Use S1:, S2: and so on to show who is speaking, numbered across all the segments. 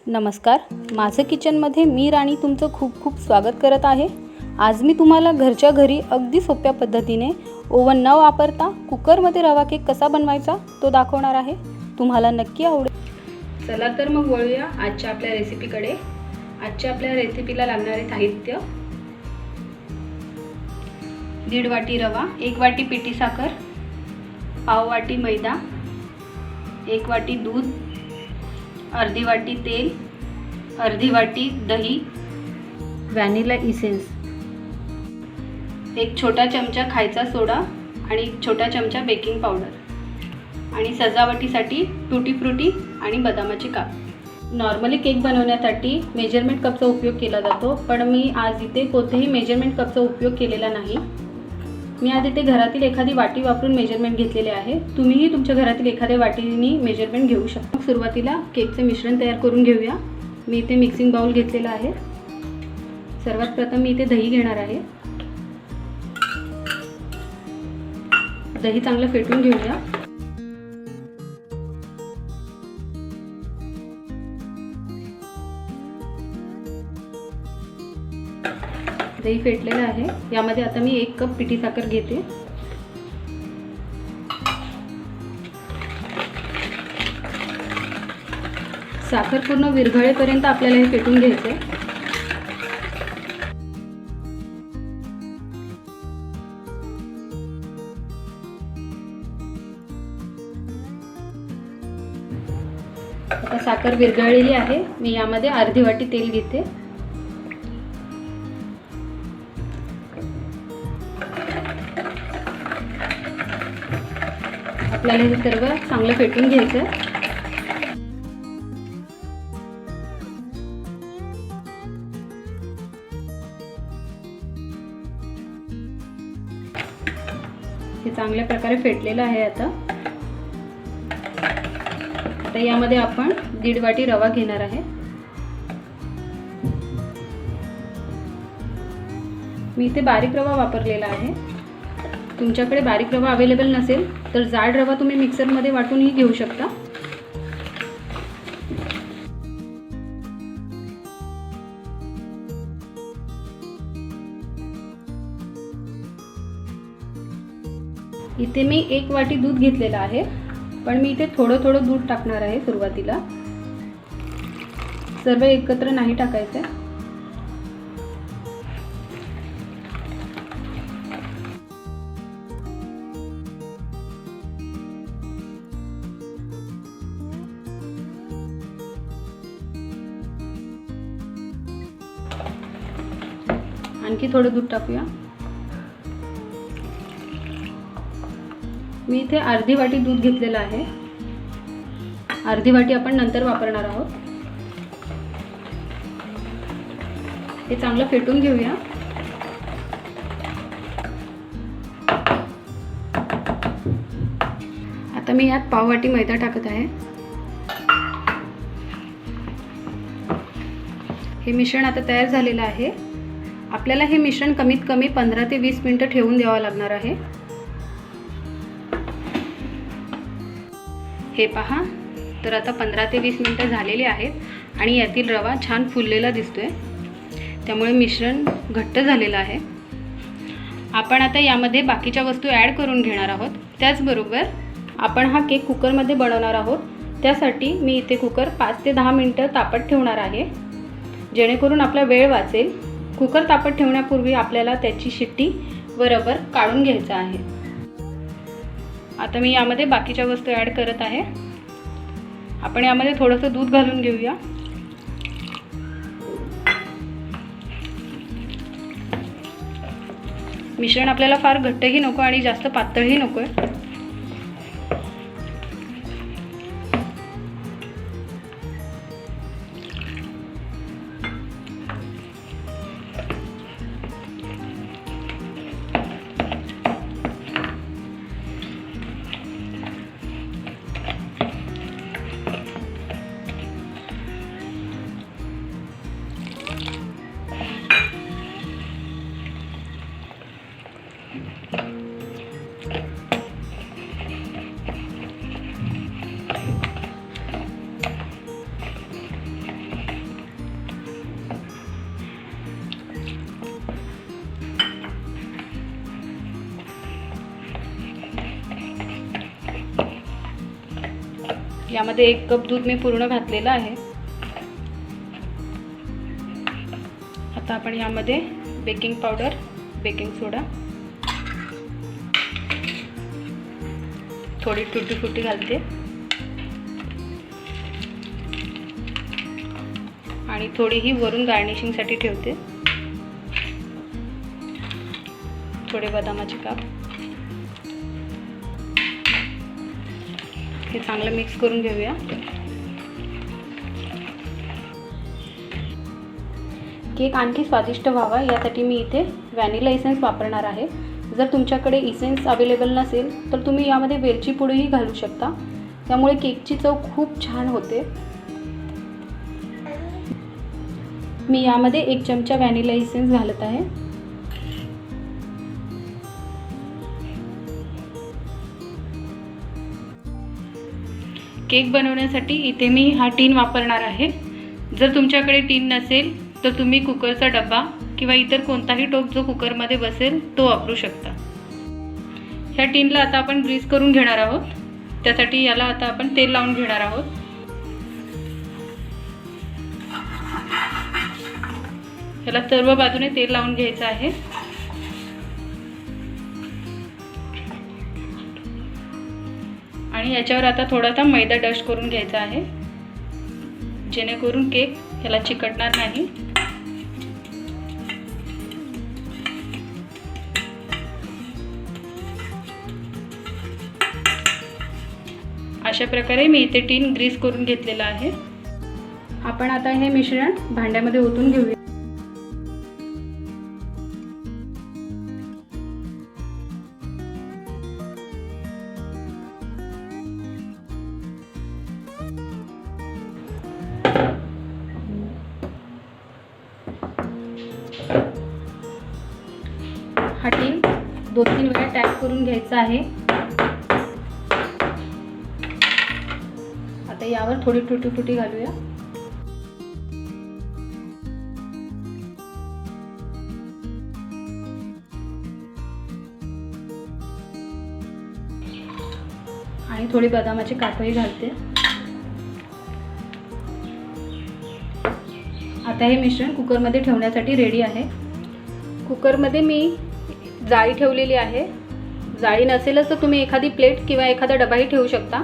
S1: नमस्कार, माझं किचनमध्ये मी राणी तुमचं खूप खूप स्वागत करत आहे। आज मी तुम्हाला घरच्या घरी अगदी सोप्या पद्धतीने ओव्हन न वापरता कुकरमध्ये रवा केक कसा बनवायचा तो दाखवणार आहे। तुम्हाला नक्की आवडेल। चला तर मग वळूया आजच्या आपल्या रेसिपीकडे। आजच्या आपल्या रेसिपीला लागणारे साहित्य: 1.5 वाटी रवा, 1 वाटी पिठी साखर, पाव वाटी मैदा, 1 वाटी दूध, अर्धी वाटी तेल, अर्धी वाटी दही, व्हॅनिला इसेन्स, 1 छोटा चमचा खायचा सोडा आणि 1 छोटा चमचा बेकिंग पावडर आणि सजावटीसाठी टूटी फ्रूटी आणि बदामाचे काप। नॉर्मली केक बनवण्यासाठी मेजरमेंट कपचा उपयोग केला जातो, पण मी आज इथे कोणतेही मेजरमेंट कपचा उपयोग केलेला नाही। मी आज इथे घरातील एखादी वाटी वापरून मेजरमेंट घेतलेले आहे। तुम्हीही तुमच्या घरातील एखाद्या वाटीने मेजरमेंट घेऊ शकता। सुरुवातीला केकचे मिश्रण तयार करून घेऊया। मी इथे मिक्सिंग बाउल घेतलेला आहे। सर्वात प्रथम मी इथे दही घेणार आहे। दही चांगलं फेटून घेऊया। दही फेटलेलं आहे। यामध्ये आता मी 1 कप पिठी साखर घेते। साखर पूर्ण विरघळेपर्यंत आपल्याला हे फेटून घ्यायचे। आता साखर विरघळलेली आहे। मी यामध्ये अर्धी वाटी तेल घेते। आपल्याला हे सर्व चांगलं फेटून घ्यायचं। हे चांगल्या प्रकारे फेटलेलं आहे। आता यामध्ये आपण 1.5 वाटी रवा घेणार आहे। मी इथे बारीक रवा वापरलेला आहे। तुमच्याकडे बारीक रवा अवेलेबल नसेल तर जाड रवा तुम्ही मिक्सरमध्ये वाटूनही घेऊ शकता। इथे मी 1 वाटी दूध घेतलेला आहे, पण मी इथे थोडं थोडं दूध टाकणार आहे सुरुवातीला। सर्व एकत्र नाही टाकायचे। आणखी थोडं दूध टाकूया। मी इथे अर्धी वाटी दूध घेतलेलं आहे। अर्धी वाटी आपण नंतर वापरणार आहोत। हे चांगलं फेटून घेऊया। आता मी यात पाव वाटी मैदा टाकत आहे। हे मिश्रण आता तयार झालेलं आहे। आपल्याला हे मिश्रण कमीत कमी 15 ते 20 मिनिटं ठेवून द्यावं लागणार आहे। हे पहा, तर आता 15 ते 20 मिनिटं झालेली आहेत आणि यातील रवा छान फुललेला दिसतोय, त्यामुळे मिश्रण घट्ट झालेलं आहे। आपण आता यामध्ये बाकीच्या वस्तू ॲड करून घेणार आहोत। त्याचबरोबर आपण हा केक कुकरमध्ये बनवणार आहोत। त्यासाठी मी इथे कुकर 5 ते 10 मिनिटं तापत ठेवणार आहे, जेणेकरून आपला वेळ वाचेल। कुकर तापत ठेवण्यापूर्वी आपल्याला त्याची शिट्टी व रबर काढून घ्यायचा आहे। आता मी यामध्ये बाकीच्या वस्तू ॲड करत आहे। आपण यामध्ये थोडंसं दूध घालून घेऊया। मिश्रण आपल्याला फार घट्टही नको आणि जास्त पातळही नको आहे। यामध्ये 1 कप दूध मी पूर्ण घातलेलं आहे. आता आपण यामध्ये बेकिंग पावडर, बेकिंग सोडा, थोडी टूटी फ्रुटी घालते आणि थोडी ही वरून गार्निशिंगसाठी ठेवते. थोडे बदामाचे काप. हे चांगलं मिक्स करून घेऊया. केक आणखी स्वादिष्ट व्हावा यासाठी मी इथे व्हॅनिला इसेन्स वापरणार आहे. जर तुमच्याकडे इसेन्स अवेलेबल नसेल तर तुम्ही यामध्ये वेलची पूडही घालू शकता. त्यामुळे केकची चव खूप छान होते. मी यामध्ये 1 चमचा व्हॅनिला इसेन्स घालत आहे. केक बनवण्यासाठी इथे मी हा टीन वापरणार आहे. जर तुमच्याकडे टीन नसेल तर तुम्ही कुकरचा डबा किंवा इतर कोणताही टोप जो कुकरमध्ये बसेल तो वापरू शकता. ह्या टीनला आता आपण ग्रीस करून घेणार आहोत. त्यासाठी याला आता आपण तेल लावून घेणार आहोत. याला सर्व बाजूने तेल लावून घ्यायचं आहे. आणि याच्यावर आता थोडासा मैदा डस्ट करून घ्यायचा आहे, जेणेकरून केक याला चिकटणार नाही. अशा प्रकारे मी इथे टीन ग्रीस करून घेतलेला आहे. आपण आता हे मिश्रण भांड्यामध्ये ओतून घेऊया. हा टीन 2-3 वेळा टॅप करून घ्यायचा आहे. आता यावर थोडी टूटी फ्रुटी घालूया. आणि थोडी बदामाची कापही घालते. आता हे मिश्रण कुकरमध्ये ठेवण्यासाठी रेडी आहे. कुकरमध्ये मी जाळी ठेवलेली आहे. जाळी नसेलच तर तुम्ही एखादी प्लेट किंवा एखादा डबाही ठेवू शकता.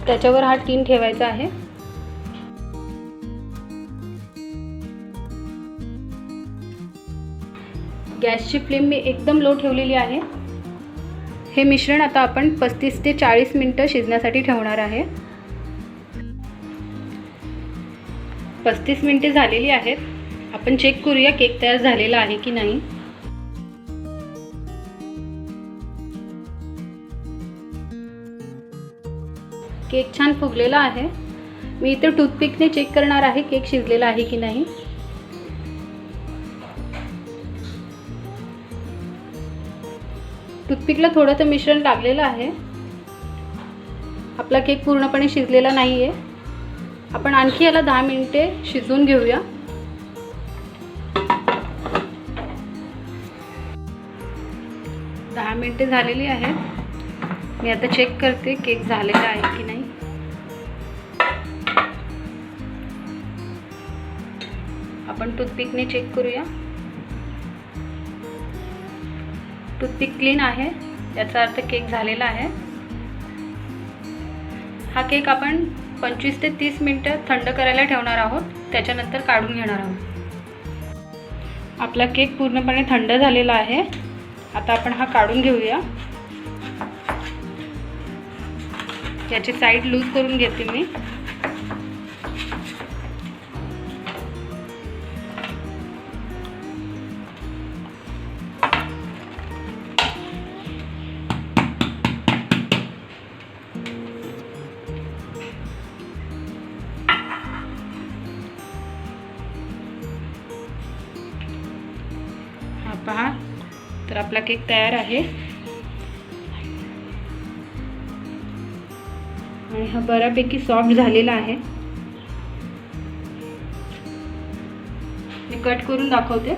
S1: त्याच्यावर हा टीन ठेवायचा आहे. गॅसची फ्लेम मी एकदम लो ठेवलेली आहे. हे मिश्रण आता आपण 35 ते 40 मिनिटं शिजण्यासाठी ठेवणार आहे. 35 मिनिटे झालेली आहेत. आपण चेक करूया केक तयार झालेला आहे की नाही. केक छान फुगलेला आहे. मी इथे टूथपिकने चेक करणार आहे केक शिजलेला आहे की नाही. टूथपिकला थोडंसं मिश्रण लागलेलं आहे. आपला केक पूर्णपणे शिजलेला नाही आहे. आपण आणखी याला 10 मिनिटे शिजवून घेऊया. दहा मिनिटे झालेली आहेत. मी आता चेक करते केक झालेला आहे की नाही. आपण टूथपिकने चेक करूया. टूथपिक क्लीन आहे, याचा अर्थ केक झालेला आहे. हा केक आपण 25 ते 30 मिनिटं थंड करायला ठेवणार आहोत. त्याच्यानंतर काढून घेणार आहोत. आपला केक पूर्णपणे थंड झालेला आहे. आता आपण हा काढून घेऊया. याची साईड लूज करून घेते मी. हा पहा, तर आपला केक तयार आहे. आणि हा बऱ्यापैकी सॉफ्ट झालेला आहे. मी कट करून दाखवते.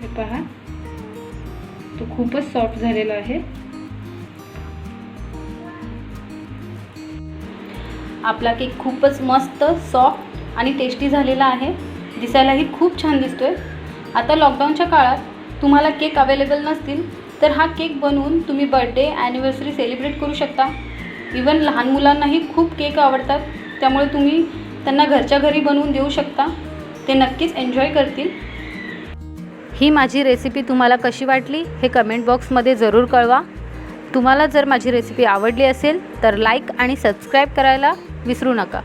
S1: हे पहा, तो खूपच सॉफ्ट झालेला आहे. आपला केक खूपच मस्त सॉफ्ट आणि टेस्टी झालेला आहे. दिसायलाही खूप छान दिसतोय. आता लॉकडाऊनच्या काळात तुम्हाला केक अवेलेबल नसतील तर हा केक बनवून तुम्ही बर्थडे ॲनिव्हर्सरी सेलिब्रेट करू शकता. इवन लहान मुलांनाही खूप केक आवडतात, त्यामुळे तुम्ही त्यांना घरच्या घरी बनवून देऊ शकता. ते नक्कीच एन्जॉय करतील. ही माझी रेसिपी तुम्हाला कशी वाटली हे कमेंट बॉक्समध्ये जरूर कळवा. तुम्हाला जर माझी रेसिपी आवडली असेल तर लाईक आणि सबस्क्राईब करायला विसरू नका.